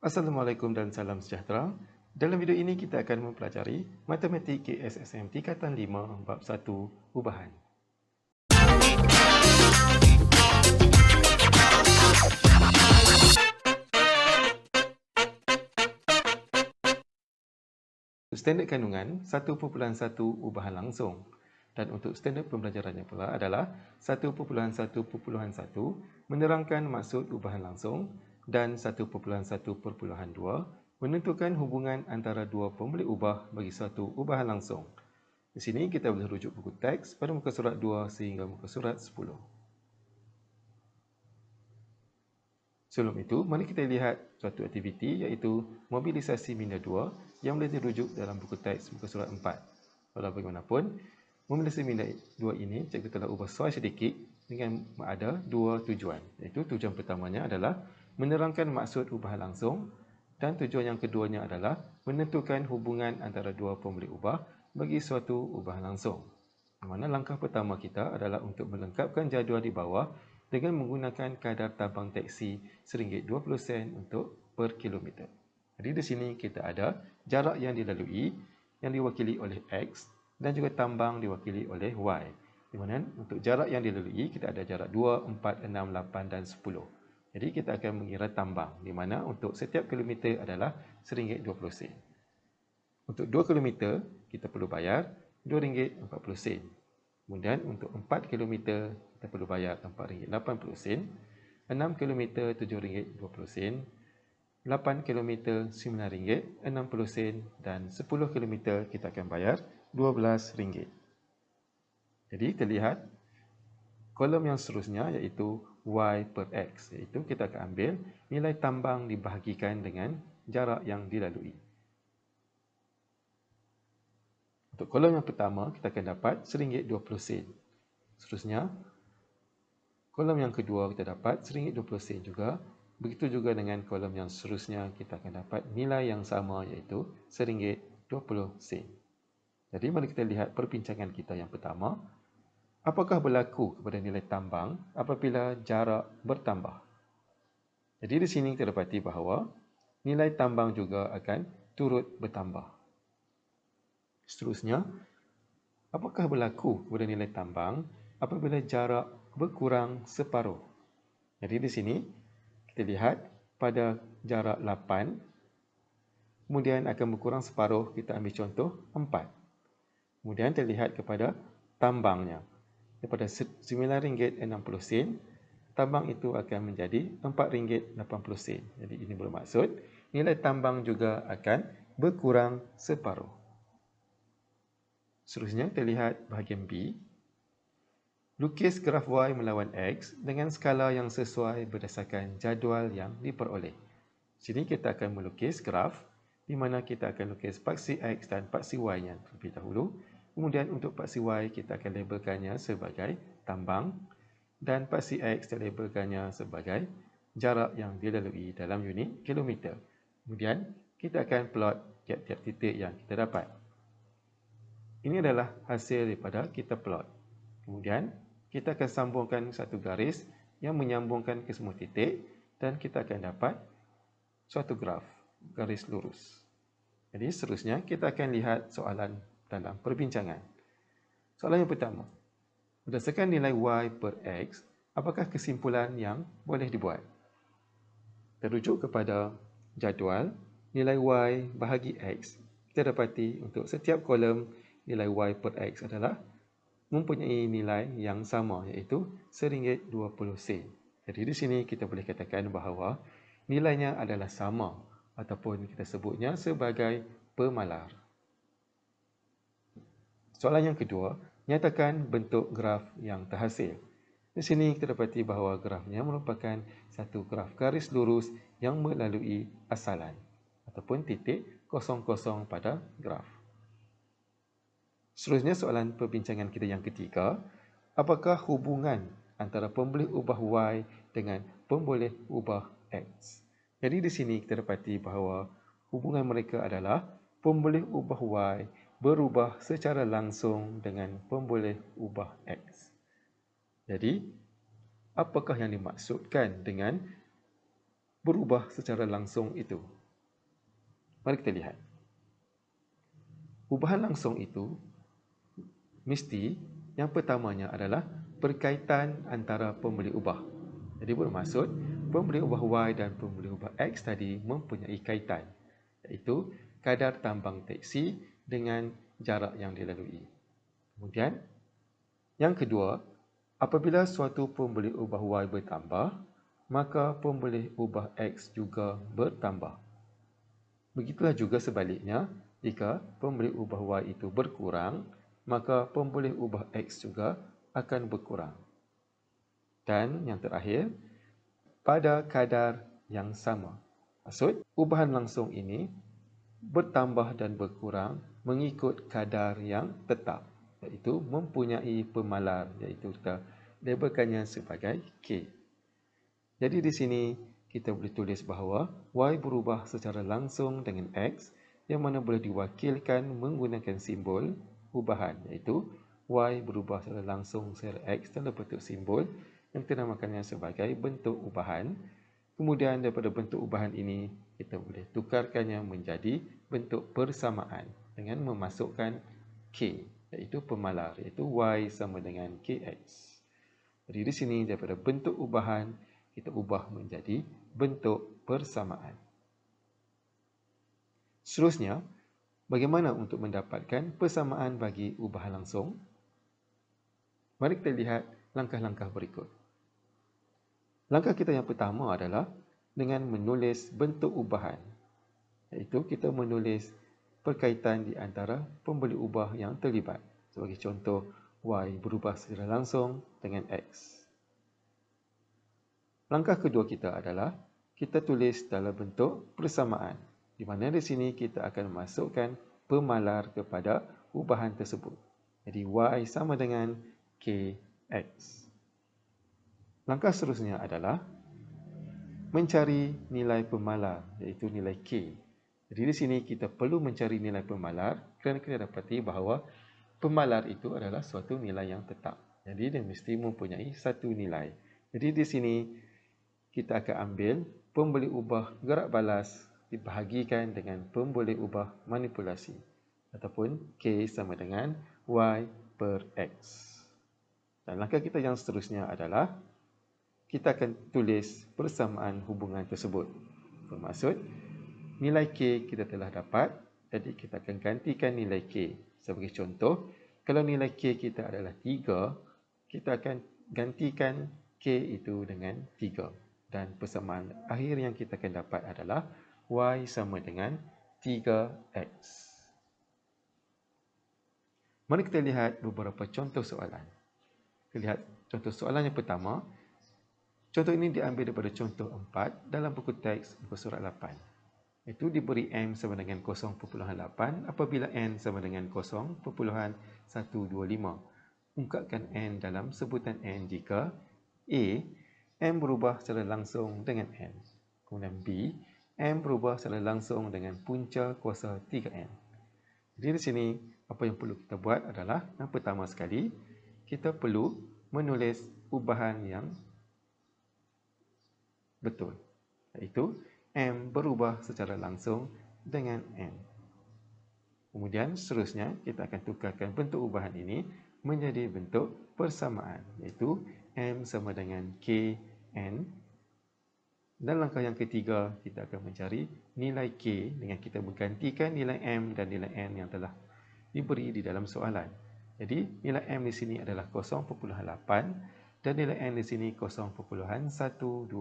Assalamualaikum dan salam sejahtera. Dalam video ini kita akan mempelajari Matematik KSSM Tingkatan 5 Bab 1 Ubahan. Standard kandungan 1.1 ubahan langsung. Dan untuk standard pembelajarannya pula adalah 1.1.1 menerangkan maksud ubahan langsung dan 1.1.2 menentukan hubungan antara dua pembeli ubah bagi suatu ubahan langsung. Di sini kita boleh rujuk buku teks pada muka surat 2 sehingga muka surat 10. Sebelum itu, mari kita lihat suatu aktiviti iaitu mobilisasi minda 2 yang boleh dirujuk dalam buku teks muka surat 4. Walau bagaimanapun, mobilisasi minda 2 ini cikgu telah ubah soal sedikit dengan ada dua tujuan. Iaitu tujuan pertamanya adalah menerangkan maksud ubahan langsung dan tujuan yang keduanya adalah menentukan hubungan antara dua pembeli ubah bagi suatu ubahan langsung. Di mana langkah pertama kita adalah untuk melengkapkan jadual di bawah dengan menggunakan kadar tambang teksi RM1.20 untuk per kilometer. Jadi di sini kita ada jarak yang dilalui yang diwakili oleh X dan juga tambang diwakili oleh Y. Di mana untuk jarak yang dilalui kita ada jarak 2, 4, 6, 8 dan 10. Jadi kita akan mengira tambang di mana untuk setiap kilometer adalah RM1.20. Untuk 2 kilometer kita perlu bayar RM2.40. Kemudian untuk 4 km kita perlu bayar RM4.80, 6 km RM7.20, 8 km RM9.60 dan 10 km kita akan bayar RM12. Jadi terlihat kolom yang seterusnya iaitu Y per X, iaitu kita akan ambil nilai tambang dibahagikan dengan jarak yang dilalui. Untuk kolom yang pertama, kita akan dapat RM1.20. Seterusnya, kolom yang kedua kita dapat RM1.20 juga. Begitu juga dengan kolom yang seterusnya, kita akan dapat nilai yang sama iaitu RM1.20. Jadi, mari kita lihat perbincangan kita yang pertama. Apakah berlaku kepada nilai tambang apabila jarak bertambah? Jadi, di sini kita dapati bahawa nilai tambang juga akan turut bertambah. Seterusnya, apakah berlaku kepada nilai tambang apabila jarak berkurang separuh? Jadi di sini kita lihat pada jarak 8, kemudian akan berkurang separuh, kita ambil contoh 4. Kemudian terlihat kepada tambangnya. Daripada RM9.60, tambang itu akan menjadi RM4.80. Jadi ini bermaksud nilai tambang juga akan berkurang separuh. Seterusnya, terlihat bahagian B. Lukis graf Y melawan X dengan skala yang sesuai berdasarkan jadual yang diperoleh. Sini kita akan melukis graf di mana kita akan lukis paksi X dan paksi Y-nya terlebih dahulu. Kemudian untuk paksi Y kita akan labelkannya sebagai tambang dan paksi X kita labelkannya sebagai jarak yang dilalui dalam unit kilometer. Kemudian kita akan plot tiap-tiap titik yang kita dapat. Ini adalah hasil daripada kita plot. Kemudian, kita akan sambungkan satu garis yang menyambungkan ke semua titik dan kita akan dapat suatu graf, garis lurus. Jadi, seterusnya kita akan lihat soalan dalam perbincangan. Soalan yang pertama. Berdasarkan nilai Y per X, apakah kesimpulan yang boleh dibuat? Terujuk kepada jadual, nilai Y bahagi X, kita dapati untuk setiap kolom nilai Y per X adalah mempunyai nilai yang sama iaitu RM1.20. Jadi di sini kita boleh katakan bahawa nilainya adalah sama ataupun kita sebutnya sebagai pemalar. Soalan yang kedua, nyatakan bentuk graf yang terhasil. Di sini kita dapati bahawa grafnya merupakan satu graf garis lurus yang melalui asalan ataupun titik kosong-kosong pada graf. Seterusnya soalan perbincangan kita yang ketiga, apakah hubungan antara pemboleh ubah Y dengan pemboleh ubah X? Jadi di sini kita dapati bahawa hubungan mereka adalah pemboleh ubah Y berubah secara langsung dengan pemboleh ubah X. Jadi, apakah yang dimaksudkan dengan berubah secara langsung itu. Mari kita lihat. Ubahan langsung itu mesti yang pertamanya adalah berkaitan antara pemberi ubah. Jadi bermaksud pemberi ubah Y dan pemberi ubah X tadi mempunyai kaitan, iaitu kadar tambang teksi dengan jarak yang dilalui. Kemudian, yang kedua, apabila suatu pemberi ubah Y bertambah, maka pemberi ubah X juga bertambah. Begitulah juga sebaliknya, jika pemberi ubah Y itu berkurang, maka pemberi ubah X juga akan berkurang. Dan yang terakhir, pada kadar yang sama. Maksud, ubahan langsung ini bertambah dan berkurang mengikut kadar yang tetap, iaitu mempunyai pemalar, iaitu kita labelkannya sebagai K. Jadi di sini kita boleh tulis bahawa Y berubah secara langsung dengan X yang mana boleh diwakilkan menggunakan simbol ubahan, iaitu Y berubah secara langsung secara X dalam bentuk simbol yang kita namakannya sebagai bentuk ubahan. Kemudian daripada bentuk ubahan ini, kita boleh tukarkannya menjadi bentuk persamaan dengan memasukkan K, iaitu pemalar, iaitu Y sama dengan KX. Jadi di sini daripada bentuk ubahan, kita ubah menjadi bentuk persamaan. Seterusnya, bagaimana untuk mendapatkan persamaan bagi ubahan langsung? Mari kita lihat langkah-langkah berikut. Langkah kita yang pertama adalah dengan menulis bentuk ubahan, iaitu kita menulis perkaitan di antara pemberi ubah yang terlibat. Sebagai contoh, Y berubah secara langsung dengan X. Langkah kedua kita adalah kita tulis dalam bentuk persamaan, di mana di sini kita akan masukkan pemalar kepada ubahan tersebut. Jadi Y sama dengan KX. Langkah seterusnya adalah mencari nilai pemalar, iaitu nilai K. Jadi di sini kita perlu mencari nilai pemalar kerana kita dapati bahawa pemalar itu adalah suatu nilai yang tetap. Jadi dia mesti mempunyai satu nilai. Jadi di sini kita akan ambil pemberi ubah gerak balas dibahagikan dengan pemberi ubah manipulasi, ataupun K sama dengan Y per X. Dan langkah kita yang seterusnya adalah kita akan tulis persamaan hubungan tersebut. Bermaksud, nilai K kita telah dapat, jadi kita akan gantikan nilai K. Sebagai contoh, kalau nilai K kita adalah 3, kita akan gantikan K itu dengan 3. Dan persamaan akhir yang kita akan dapat adalah Y sama dengan 3X. Mari kita lihat beberapa contoh soalan. Kita lihat contoh soalan yang pertama. Contoh ini diambil daripada contoh 4 dalam buku teks muka surat 8. Itu diberi M sama dengan 0.8 apabila N sama dengan 0.125. Ungkapkan N dalam sebutan N jika A. M berubah secara langsung dengan N. Kemudian B. M berubah secara langsung dengan punca kuasa 3N. Jadi di sini, apa yang perlu kita buat adalah, yang pertama sekali, kita perlu menulis ubahan yang betul. Iaitu, M berubah secara langsung dengan N. Kemudian, seterusnya, kita akan tukarkan bentuk ubahan ini menjadi bentuk persamaan. Iaitu, M sama dengan KN. Dan langkah yang ketiga, kita akan mencari nilai K dengan kita menggantikan nilai M dan nilai N yang telah diberi di dalam soalan. Jadi, nilai M di sini adalah 0.8 dan nilai N di sini 0.125.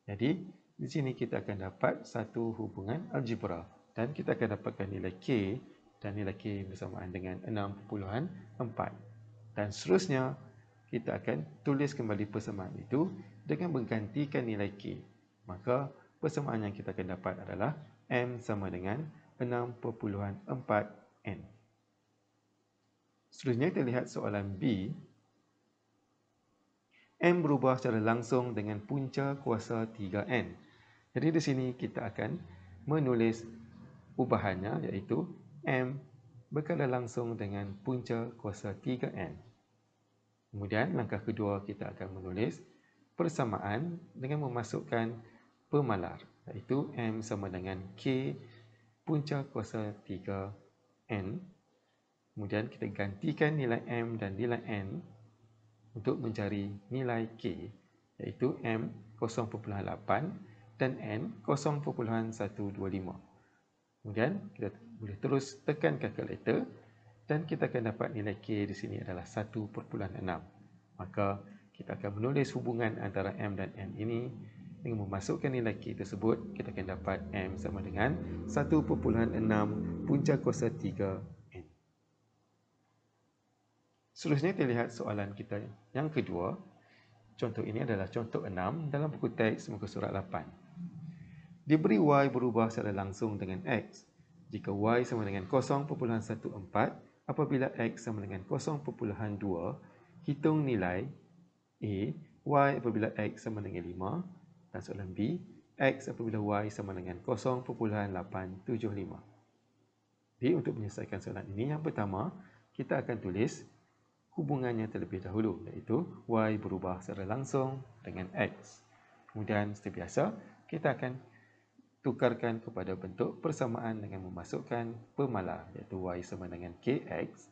Jadi, di sini kita akan dapat satu hubungan algebra dan kita akan dapatkan nilai K dan nilai K bersamaan dengan 6.4. Dan seterusnya, kita akan tulis kembali persamaan itu dengan menggantikan nilai K. Maka persamaan yang kita akan dapat adalah M sama dengan 6.4N. Seterusnya kita lihat soalan B. M berubah secara langsung dengan punca kuasa 3N. Jadi di sini kita akan menulis ubahannya, iaitu M berkadar langsung dengan punca kuasa 3N. Kemudian langkah kedua kita akan menulis persamaan dengan memasukkan pemalar, iaitu M sama dengan K punca kuasa 3N. Kemudian kita gantikan nilai M dan nilai N untuk mencari nilai K, iaitu M 0.8 dan N 0.125. Kemudian kita boleh terus tekan kalkulator dan kita akan dapat nilai K di sini adalah 1.6. Maka kita akan menulis hubungan antara M dan N ini. Dengan memasukkan nilai K tersebut, kita akan dapat M sama dengan 1.6 punca kuasa 3N. Seterusnya kita lihat soalan kita yang kedua. Contoh ini adalah contoh 6 dalam buku teks muka surat 8. Diberi Y berubah secara langsung dengan X. Jika Y sama dengan 0.14, apabila X sama dengan 0.2, hitung nilai A, Y apabila X sama dengan 5, dan soalan B, X apabila Y sama dengan 0.875. Jadi untuk menyelesaikan soalan ini, yang pertama, kita akan tulis hubungannya terlebih dahulu, iaitu Y berubah secara langsung dengan X. Kemudian seperti biasa, kita akan tukarkan kepada bentuk persamaan dengan memasukkan pemalar, iaitu Y sama dengan KX.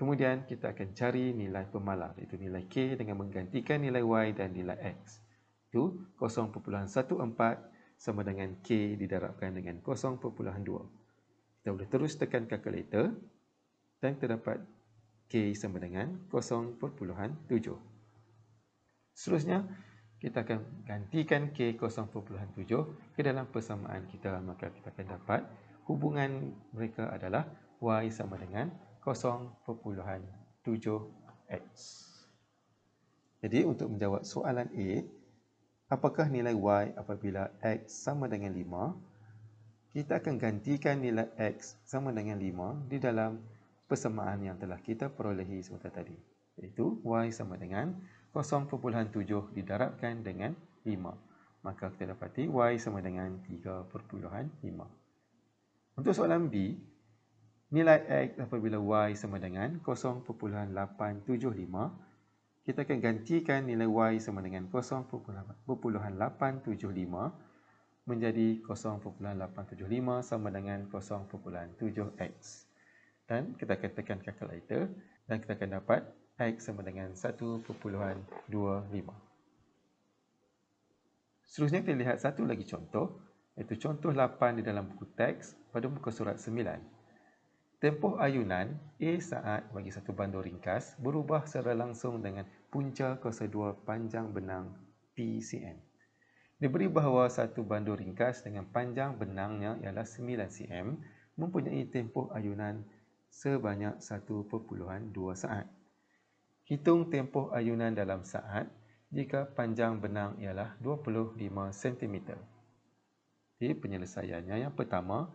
Kemudian kita akan cari nilai pemalar, iaitu nilai K dengan menggantikan nilai Y dan nilai X. Itu 0.14 sama dengan K didarabkan dengan 0.2. Kita boleh terus tekan kalkulator dan terdapat K sama dengan 0.7. Seterusnya, kita akan gantikan K 0.7 ke dalam persamaan kita. Maka kita akan dapat hubungan mereka adalah Y sama dengan 0.7X. Jadi untuk menjawab soalan A, apakah nilai Y apabila X sama dengan 5? Kita akan gantikan nilai X sama dengan 5 di dalam persamaan yang telah kita perolehi sebentar tadi, iaitu Y sama dengan 0.7 didarabkan dengan 5. Maka kita dapati Y sama dengan 3.5. Untuk soalan B, nilai X apabila Y sama dengan 0.875, kita akan gantikan nilai Y sama dengan 0.875 menjadi 0.875 sama dengan 0.7X. Dan kita akan tekan kalkulator dan kita akan dapat X sama dengan 1.25. Seterusnya kita lihat satu lagi contoh, iaitu contoh 8 di dalam buku teks pada muka surat 9. Tempoh ayunan A saat bagi satu bandur ringkas berubah secara langsung dengan punca kuasa 2 panjang benang P cm. Diberi bahawa satu bandur ringkas dengan panjang benangnya ialah 9 cm mempunyai tempoh ayunan sebanyak 1.2 saat. Hitung tempoh ayunan dalam saat jika panjang benang ialah 25 cm. Jadi penyelesaiannya, yang pertama,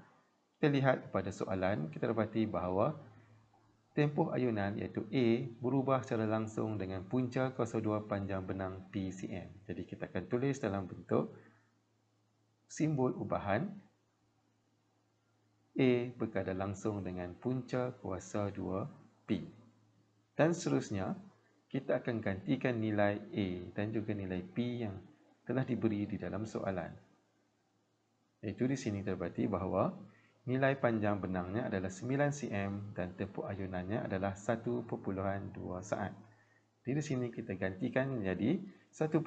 kita lihat kepada soalan, kita dapati bahawa tempoh ayunan iaitu A berubah secara langsung dengan punca kuasa 2 panjang benang P cm. Jadi kita akan tulis dalam bentuk simbol ubahan A berkadar langsung dengan punca kuasa 2 P. Dan seterusnya, kita akan gantikan nilai A dan juga nilai P yang telah diberi di dalam soalan. Iaitu di sini terdapati bahawa nilai panjang benangnya adalah 9 cm dan tempoh ayunannya adalah 1.2 saat. Di sini kita gantikan menjadi 1.2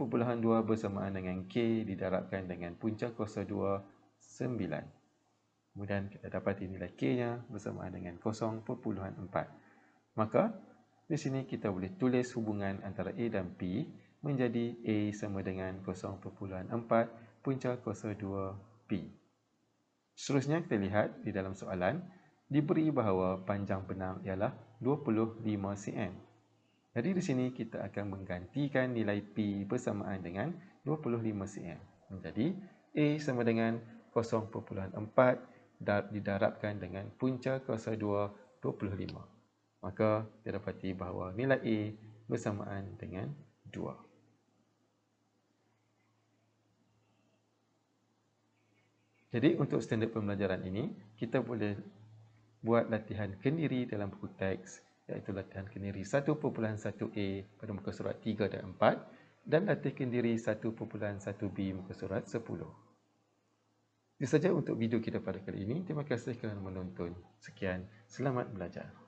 bersamaan dengan K didarabkan dengan punca kuasa 2, 9. Kemudian kita dapati nilai K-nya bersamaan dengan 0.4. Maka di sini kita boleh tulis hubungan antara A dan P menjadi A sama dengan 0.4 punca kuasa 2 P. Seterusnya kita lihat di dalam soalan, diberi bahawa panjang benang ialah 25 cm. Jadi di sini kita akan menggantikan nilai P bersamaan dengan 25 cm. Menjadi A sama dengan 0.4 didarabkan dengan punca kuasa 2, 25. Maka kita dapati bahawa nilai A bersamaan dengan 2. Jadi untuk standard pembelajaran ini, kita boleh buat latihan kendiri dalam buku teks, iaitu latihan kendiri 1.1a pada muka surat 3 dan 4 dan latihkan diri 1.1b muka surat 10. Itu saja untuk video kita pada kali ini. Terima kasih kerana menonton. Sekian, selamat belajar.